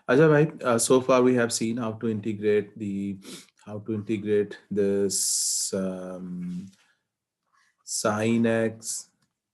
Ajay bhai, so far we have seen how to integrate this sin x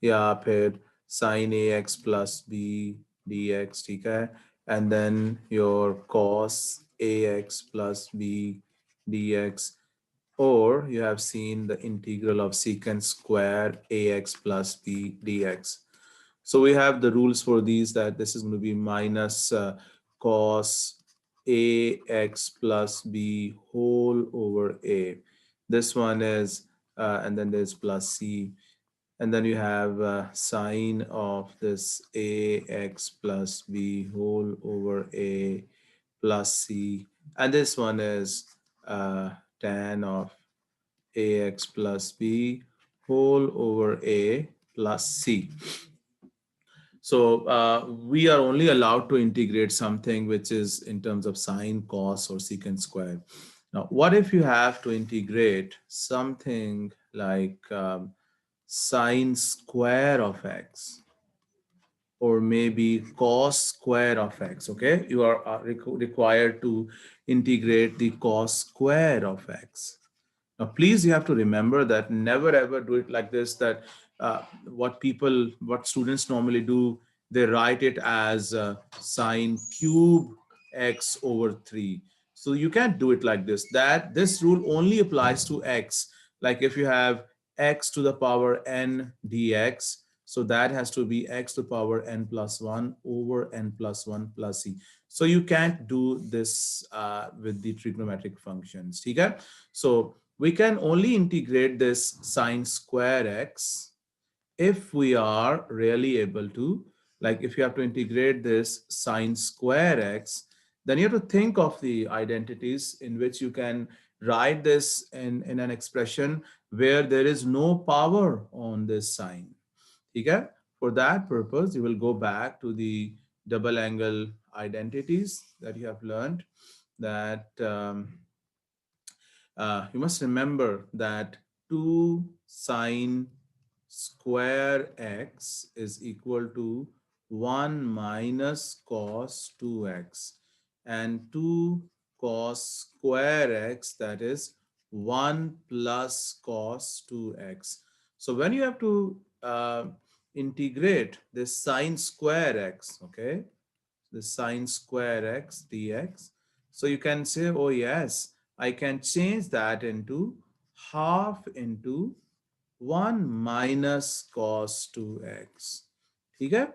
या फिर sin ax plus b dx, ठीक है, and then your cos ax plus b dx, or you have seen the integral of secant square ax plus b dx. So we have the rules for these, that this is going to be minus cos ax plus b whole over a. This one is, and then there's plus c, and then you have sine of this ax plus b whole over a plus c, and this one is tan of ax plus b whole over a plus c. So we are only allowed to integrate something which is in terms of sine, cos, or secant square. Now, what if you have to integrate something like sine square of x, or maybe cos square of x? Okay, you are required to integrate the cos square of x. Now, please, you have to remember that never ever do it like this, that what students normally do, they write it as sine cube x over 3. So you can't do it like this. That this rule only applies to x. Like if you have x to the power n dx, so that has to be x to the power n plus 1 over n plus 1 plus c. So you can't do this with the trigonometric functions. Okay? So we can only integrate this sine square x if we are really able to, like if you have to integrate this sine square x, then you have to think of the identities in which you can write this in an expression where there is no power on this sine. Okay? For that purpose, you will go back to the double angle identities that you have learned, that you must remember that 2 sine square x is equal to 1 minus cos 2x, and 2 cos square x, that is 1 plus cos 2x. So when you have to integrate this sine square x, okay, the sine square x dx, so you can say, oh yes, I can change that into half into 1 minus cos 2x. Okay?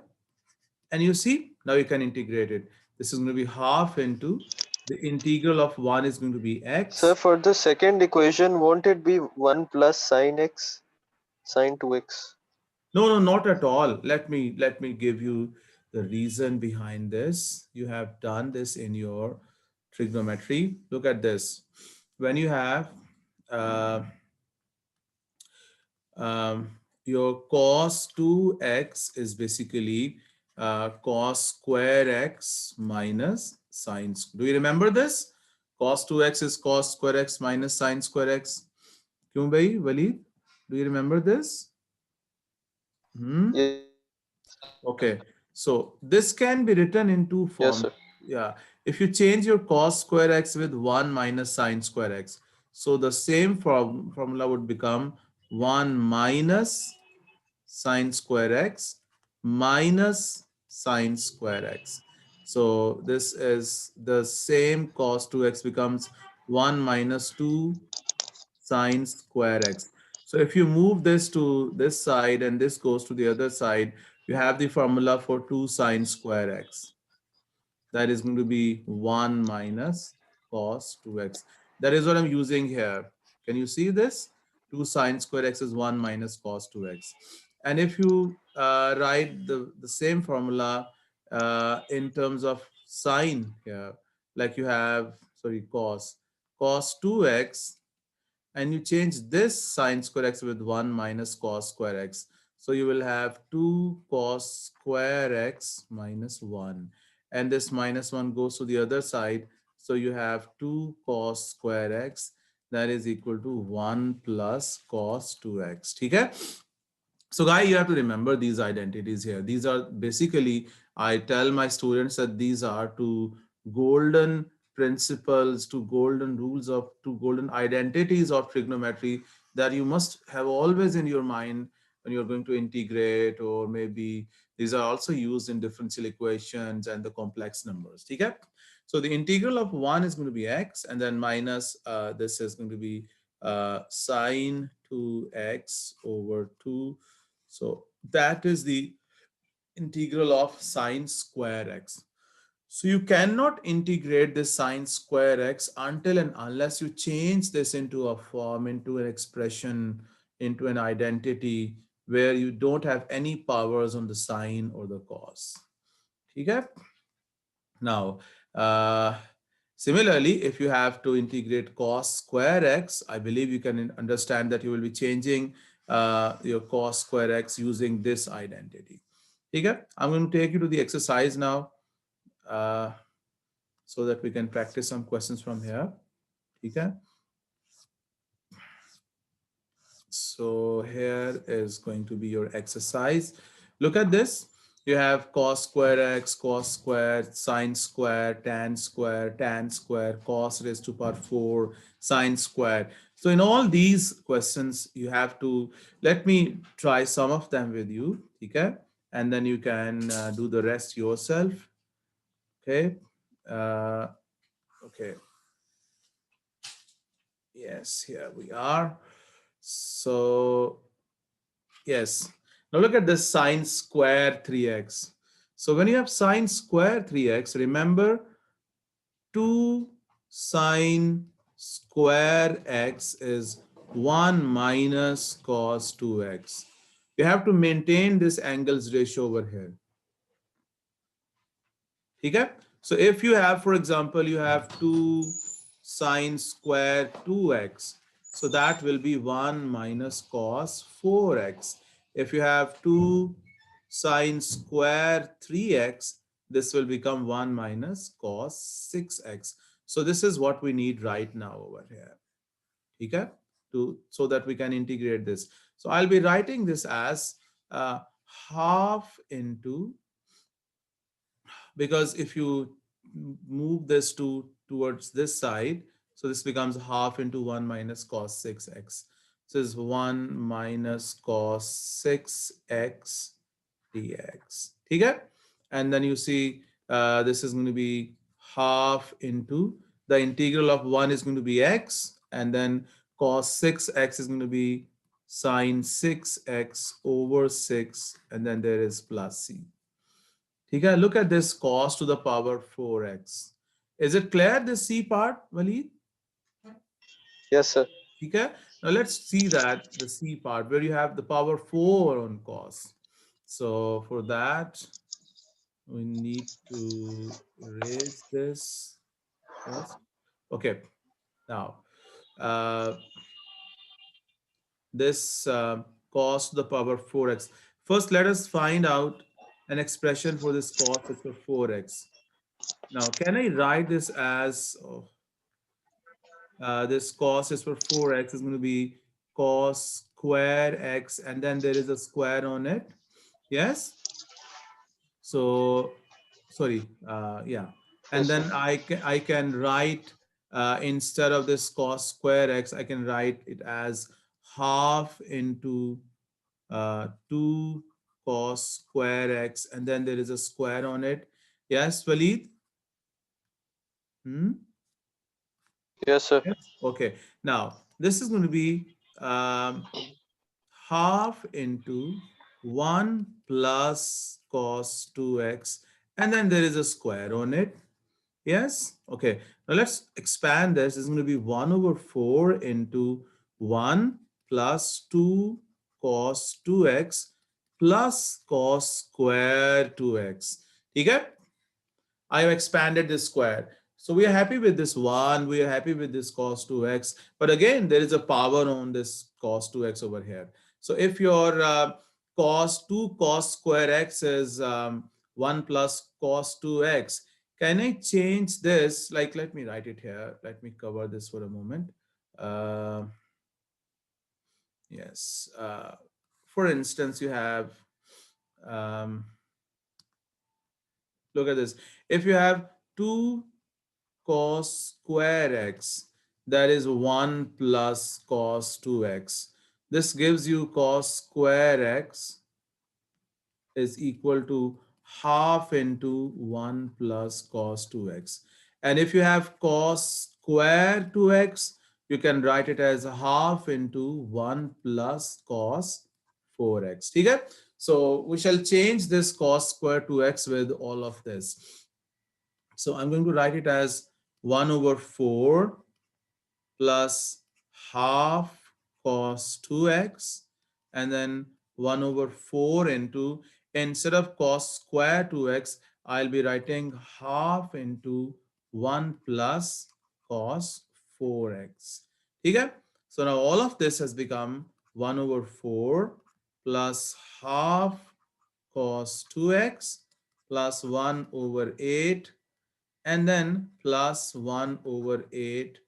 And you see, now you can integrate it. This is going to be half into the integral of 1 is going to be Sir, x. for the second equation, won't it be 1 plus sine x, sine 2x? No, no, not at all. Let me give you the reason behind this. You have done this in your trigonometry. Look at this. When you have uh, your cos 2x is basically cos square x minus sine. Do you remember this? Cos 2x is cos square x minus sine square x. क्यों भाई Waleed? Do you remember this? Hmm? Yes, sir. Okay, so this can be written in two forms. Yeah, if you change your cos square x with 1 minus sine square x, so the same formula would become 1 minus sine square x minus sine square x. So this is the same, cos 2x becomes 1 minus 2 sine square x. So if you move this to this side and this goes to the other side, you have the formula for 2 sine square x. That is going to be 1 minus cos 2x. That is what I'm using here. Can you see this? 2 sine square x is 1 minus cos 2x. And if you write the same formula in terms of sine here, like you have, sorry, cos 2x, and you change this sine square x with 1 minus cos square x. So you will have 2 cos square x minus 1. And this minus 1 goes to the other side. So you have 2 cos square x, that is equal to 1 plus cos 2x. Okay? So guys, you have to remember these identities here. These are basically, I tell my students that these are to golden principles, two golden rules of, two golden identities of trigonometry that you must have always in your mind when you're going to integrate, or maybe these are also used in differential equations and the complex numbers. Okay? So the integral of 1 is going to be x, and then minus this is going to be sine 2x over 2. So that is the integral of sine square x. So you cannot integrate this sine square x until and unless you change this into a form, into an expression, into an identity where you don't have any powers on the sine or the cos. Okay? Now, similarly, if you have to integrate cos square x, I believe you can understand that you will be changing your cos square x using this identity. Okay? I'm going to take you to the exercise now. So that we can practice some questions from here. Okay. So here is going to be your exercise. Look at this. You have cos square x, cos square, sine square, tan square, cos raised to power 4, sine square. So in all these questions, you have to, let me try some of them with you. Okay. And then you can do the rest yourself. Okay. Uh, okay. Yes, here we are. So, yes. Now look at this sine square 3x. So when you have sine square 3x, remember 2 sine square x is 1 minus cos 2x. You have to maintain this angles ratio over here. Okay? So if you have, for example, you have 2 sine square 2x, so that will be 1 minus cos 4x. If you have 2 sine square 3x, this will become 1 minus cos 6x. So this is what we need right now over here. Okay? So that we can integrate this. So I'll be writing this as half into, because if you move this towards this side, so this becomes half into 1 minus cos 6x. So this is 1 minus cos 6x dx. Okay? And then you see this is going to be half into, the integral of 1 is going to be x, and then cos 6x is going to be sine 6x over 6, and then there is plus c. Okay, look at this cos to the power 4x. Is it clear, this c part, Walid? Yes, sir. Okay, now let's see that the c part where you have the power 4 on cos. So for that, we need to erase this first. Okay, now uh, this cos to the power 4x. First, let us find out an expression for this cos is for 4x. Now, can I write this as, oh, this cos is for 4x is going to be cos square x, and then there is a square on it. Yes. So, sorry. Yeah. And Yes, sir. then I can write instead of this cos square x, I can write it as half into 2 cos square x, and then there is a square on it. Yes, Walid? Hmm? Yes, sir. Yes. Okay. Now, this is going to be um, half into 1 plus cos 2x, and then there is a square on it. Yes. Okay. Now, let's expand this. It's going to be 1 over 4 into 1 plus 2 cos 2x plus cos square 2x. Okay? I have expanded this square. So we are happy with this 1. We are happy with this cos 2x. But again, there is a power on this cos 2x over here. So if your cos 2 cos square x is 1 plus cos 2x, can I change this? Like, let me write it here. Let me cover this for a moment. Uh, yes. For instance, you have, um, look at this. If you have 2 cos square x, that is 1 plus cos 2x. This gives you cos square x is equal to half into 1 plus cos 2x. And if you have cos square 2x, you can write it as half into 1 plus cos 4x. Okay? So we shall change this cos square 2x with all of this. So I'm going to write it as 1 over 4 plus half cos 2x, and then 1 over 4 into, instead of cos square 2x, I'll be writing half into 1 plus cos 4x. Okay? So now all of this has become 1 over 4 plus half cos 2x plus 1 over 8, and then plus 1 over 8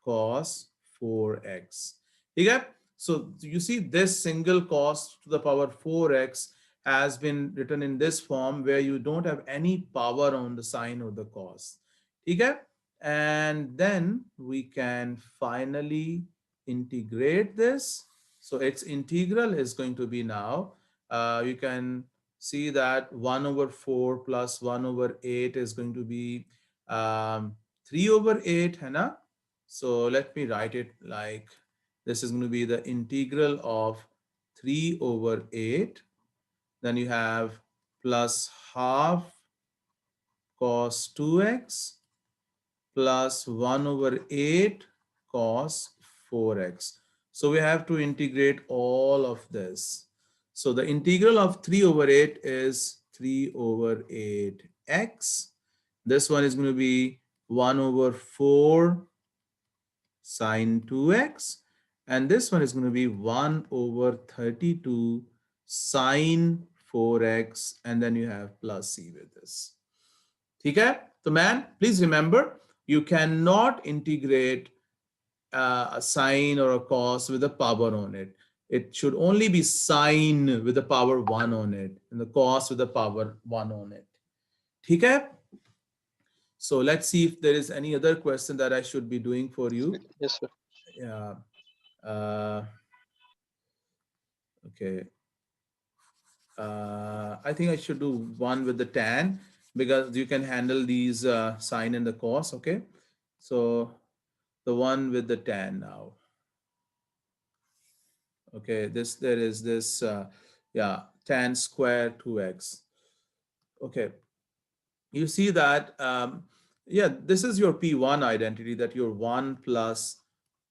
cos 4x. Okay? So you see this single cos to the power 4x has been written in this form where you don't have any power on the sine or the cos. Okay? And then we can finally integrate this. So its integral is going to be now, you can see that 1 over 4 plus 1 over 8 is going to be 3 over 8, है ना? So let me write it like this is going to be the integral of 3 over 8. Then you have plus half cos 2x plus 1 over 8 cos 4x. So we have to integrate all of this. So the integral of 3 over 8 is 3 over 8x. This one is going to be 1 over 4 sine 2x, and this one is going to be 1 over 32 sine 4x, and then you have plus c with this. Okay? So man, please remember, you cannot integrate a sine or a cos with a power on it. It should only be sine with the power 1 on it and the cos with the power 1 on it. Okay? So let's see if there is any other question that I should be doing for you. Yes, sir. Yeah. Uh, okay. I think I should do one with the tan because you can handle these sine and the cos. Okay. So the one with the tan now. Okay. There is this, yeah, tan square 2x. Okay. You see that, yeah, this is your P1 identity, that your 1 plus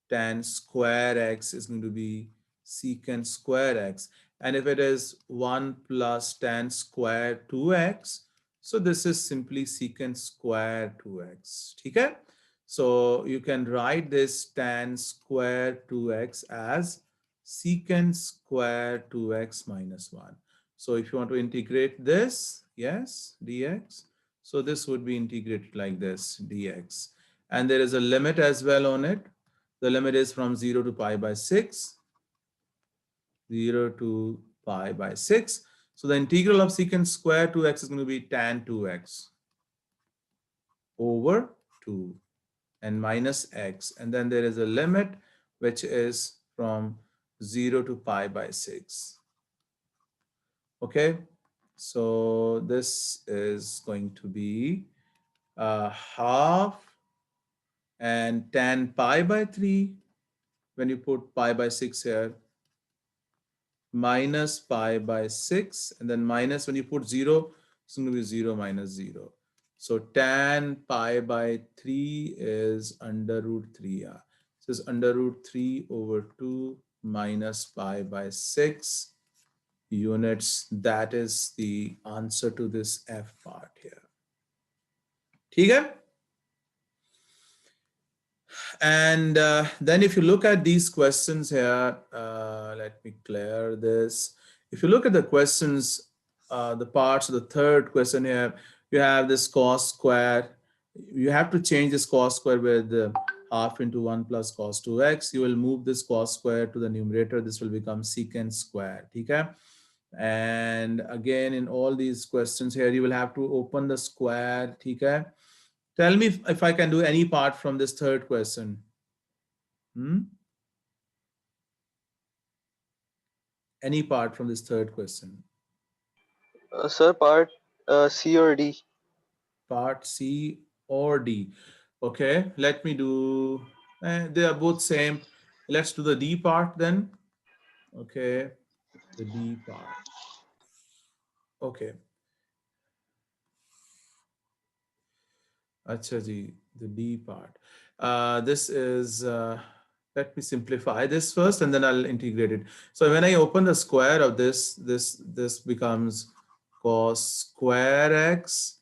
tan square x is going to be secant square x. And if it is 1 plus tan square 2x, so this is simply secant square 2x. Okay? So you can write this tan square 2x as secant square 2x minus 1. So if you want to integrate this, yes, dx. So this would be integrated like this, dx. And there is a limit as well on it. The limit is from 0 to pi by 6. 0 to pi by 6. So the integral of secant square 2x is going to be tan 2x over 2 and minus x. And then there is a limit which is from 0 to pi by 6. Okay. So this is going to be half and tan pi by 3 when you put pi by 6 here, minus pi by 6, and then minus, when you put 0, it's going to be 0 minus 0. So tan pi by 3 is under root 3. Yeah. So it's under root 3 over 2 minus pi by 6 units. That is the answer to this F part here. Okay? And then if you look at these questions here, let me clear this. If you look at the questions, the parts of the third question here, you have this cos square. You have to change this cos square with half into 1 plus cos 2x. You will move this cos square to the numerator. This will become secant square. Okay? And again, in all these questions here, you will have to open the square. Okay? Tell me if I can do any part from this third question. Hmm? Any part from this third question. Sir, part C or D? Part C or D. Okay, let me do, they are both same. Let's do the D part then. Okay, the D part. Okay, acha ji, the D part. This is, let me simplify this first and then I'll integrate it. So when I open the square of this becomes cos square x,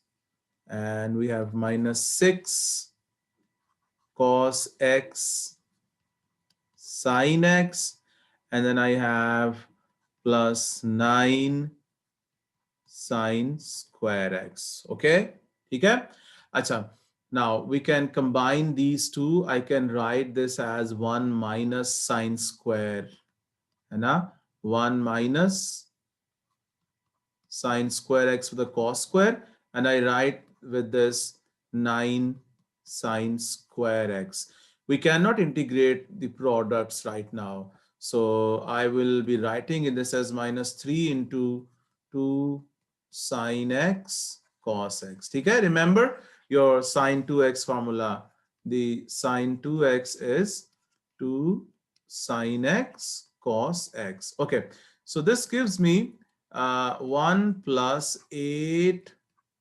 and we have minus 6 cos x sine x, and then I have plus 9 sine square x. Okay, okay. Acha. Now we can combine these two. I can write this as 1 minus sine square, and 1 minus sine square x with a cos square, and I write with this 9 sine square x. We cannot integrate the products right now. So I will be writing in this as minus 3 into 2 sine x cos x. Okay, remember your sine 2x formula. The sine 2x is 2 sine x cos x. Okay, so this gives me 1 plus 8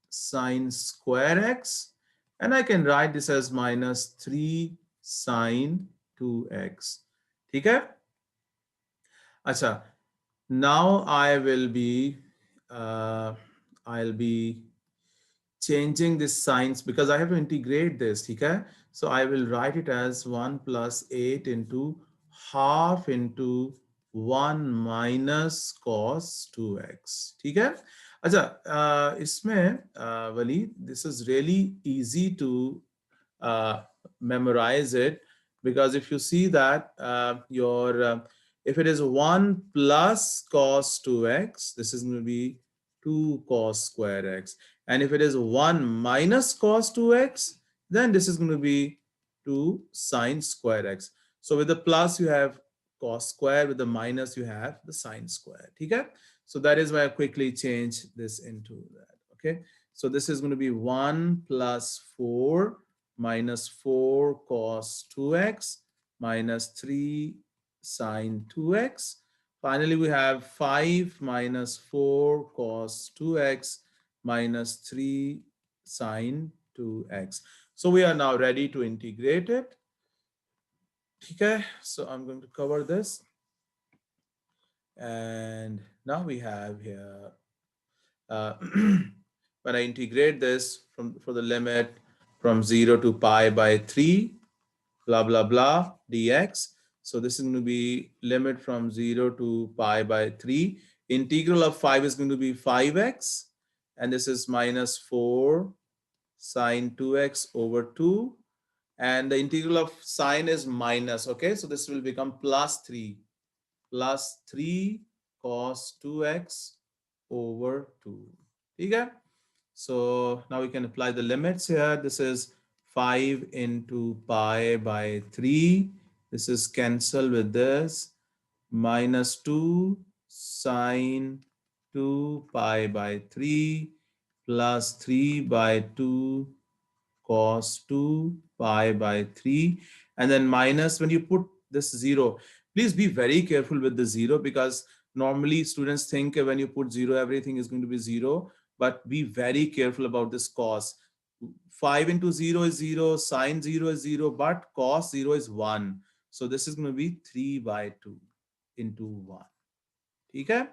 sine square x, and I can write this as minus 3 sine 2x. Okay? Acha, now uh, I'll be changing this signs because I have to integrate this. Okay? So I will write it as 1 plus 8 into half into 1 minus cos 2x. ठीक है? अच्छा, इसमें वली, this is really easy to uh, memorize it, because if you see that your if it is 1 plus cos 2x, this is going to be 2 cos square x, and if it is 1 minus cos 2x, then this is going to be 2 sine square x. So with the plus you have cos square, with the minus you have the sine square. Okay, so that is why I quickly change this into that. Okay, so this is going to be 1 plus 4 minus 4 cos 2x minus 3 sine 2x. Finally, we have 5 minus 4 cos 2x minus 3 sine 2x. So we are now ready to integrate it. Okay, so I'm going to cover this. And now we have here, uh, when I integrate this for the limit from 0 to pi by 3, blah, blah, blah, dx. So this is going to be limit from 0 to pi by 3. Integral of 5 is going to be 5x. And this is minus 4 sine 2x over 2. And the integral of sine is minus. Okay, so this will become plus 3 cos 2x over 2. Okay? So now we can apply the limits here. This is 5 into pi by 3. This is cancel with this. Minus 2 sine 2 pi by 3 plus 3 by 2 cos 2 pi by 3, and then minus, when you put this 0, please be very careful with the 0, because normally students think when you put 0 everything is going to be 0, but be very careful about this cos. 5 into 0 is 0, sine 0 is 0, but cos 0 is 1. So this is going to be 3 by 2 into 1. Okay?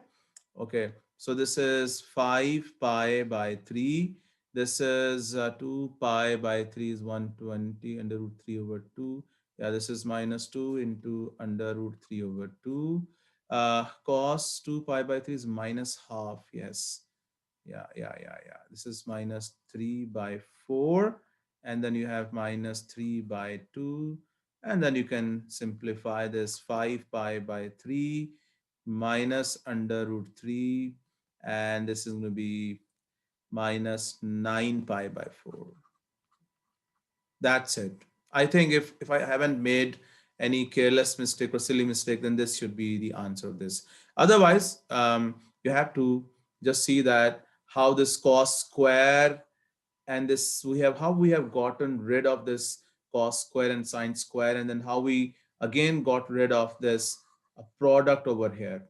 Okay, so this is 5 pi by 3. This is 2 pi by 3 is 120 under root 3 over 2. Yeah, this is minus 2 into under root 3 over 2. Cos 2 pi by 3 is minus half. Yes. Yeah. This is minus 3 by 4. And then you have minus 3 by 2. And then you can simplify this 5 pi by 3 minus under root 3. And this is going to be minus 9 pi by 4. That's it. I think if I haven't made any careless mistake or silly mistake, then this should be the answer of this. Otherwise, you have to just see that how this cos square and this we have how we have gotten rid of this cos square and sine square, and then how we again got rid of this product over here.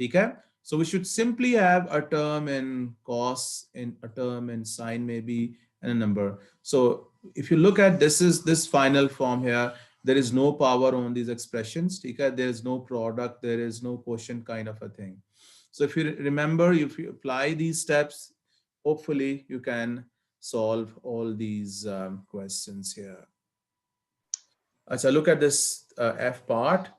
Okay, so we should simply have a term in cos, in a term in sine maybe, and a number. So if you look at this, is this final form here, there is no power on these expressions. Okay, there is no product, there is no quotient kind of a thing. So if you remember, if you apply these steps, hopefully you can solve all these questions here. As I look at this F part,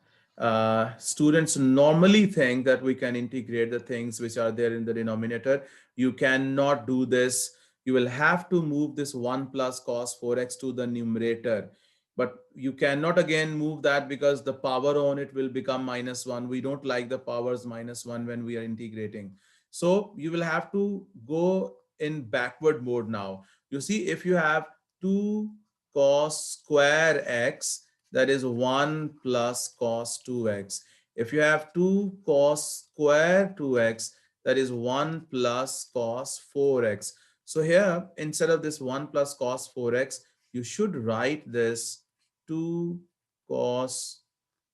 students normally think that we can integrate the things which are there in the denominator. You cannot do this. You will have to move this 1 plus cos 4x to the numerator. But you cannot again move that because the power on it will become -1. We don't like the powers -1 when we are integrating. So you will have to go in backward mode now. You see, if you have 2 cos square x, that is 1 plus cos 2x. If you have 2 cos square 2x, that is 1 plus cos 4x. So here, instead of this 1 plus cos 4x, you should write this 2 cos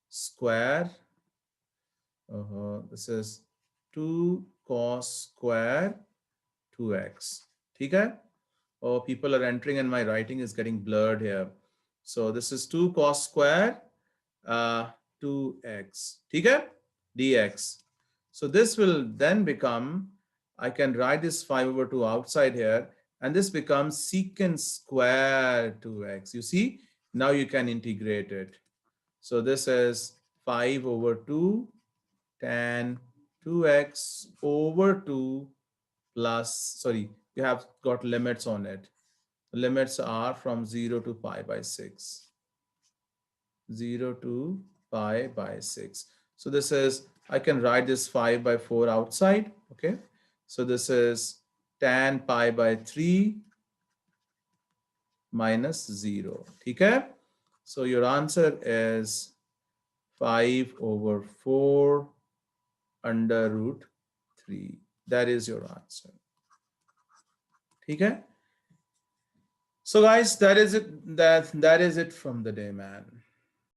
square. This is 2 cos square 2x. Okay? Oh, people are entering and my writing is getting blurred here. So this is 2 cos square 2x. Okay? Dx. So this will then become, I can write this 5 over 2 outside here, and this becomes secant square 2x. You see, now you can integrate it. So this is 5 over 2 tan 2x over 2 plus, sorry, you have got limits on it. The limits are from 0 to pi by 6. 0 to pi by 6. So this is, I can write this 5 by 4 outside. Okay. So this is tan pi by 3 minus 0. Okay. So your answer is 5 over 4 under root 3. That is your answer. Okay. So guys, that is it. That is it from the day, man.